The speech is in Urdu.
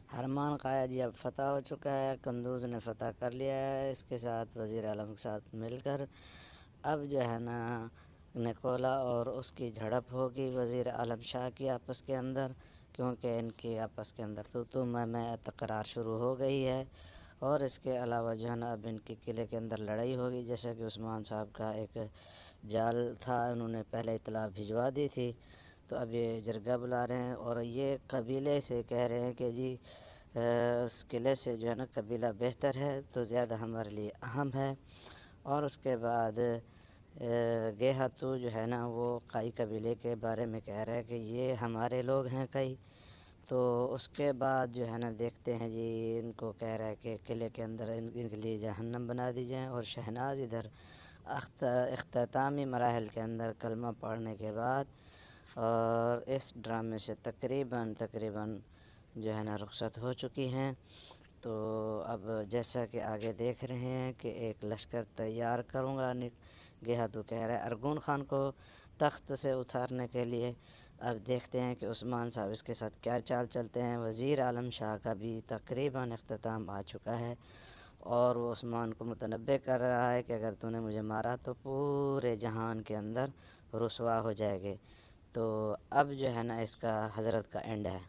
حرمان قائدی اب فتح ہو چکا ہے، قندوز نے فتح کر لیا ہے اس کے ساتھ، وزیر اعظم کے ساتھ مل کر۔ اب جو ہے نا نکولا اور اس کی جھڑپ ہوگی وزیر عالم شاہ کی آپس کے اندر، کیونکہ ان کی آپس کے اندر تو میں تکرار شروع ہو گئی ہے۔ اور اس کے علاوہ جو ہے نا اب ان کی قلعے کے اندر لڑائی ہوگی، جیسا کہ عثمان صاحب کا ایک جال تھا، انہوں نے پہلے اطلاع بھجوا دی تھی، تو اب یہ جرگہ بلا رہے ہیں اور یہ قبیلے سے کہہ رہے ہیں کہ جی اس قلعے سے جو ہے نا قبیلہ بہتر ہے تو زیادہ ہمارے لیے اہم ہے۔ اور اس کے بعد گیہاتو جو ہے نا وہ کئی قبیلے کے بارے میں کہہ رہا ہے کہ یہ ہمارے لوگ ہیں کئی، تو اس کے بعد جو ہے نا دیکھتے ہیں جی ان کو کہہ رہا ہے کہ قلعے کے اندر ان کے لیے جہنم بنا دی جائیں۔ اور شہناز ادھر اختتامی مراحل کے اندر کلمہ پڑھنے کے بعد اور اس ڈرامے سے تقریباً جو ہے نا رخصت ہو چکی ہیں۔ تو اب جیسا کہ آگے دیکھ رہے ہیں کہ ایک لشکر تیار کروں گا، گیہاتو کہہ رہا ہے ارغون خان کو تخت سے اتارنے کے لیے۔ اب دیکھتے ہیں کہ عثمان صاحب اس کے ساتھ کیا چال چلتے ہیں۔ وزیر عالم شاہ کا بھی تقریباً اختتام آ چکا ہے اور وہ عثمان کو متنبع کر رہا ہے کہ اگر تو نے مجھے مارا تو پورے جہان کے اندر رسوا ہو جائے گے۔ تو اب جو ہے نا اس کا حضرت کا اینڈ ہے۔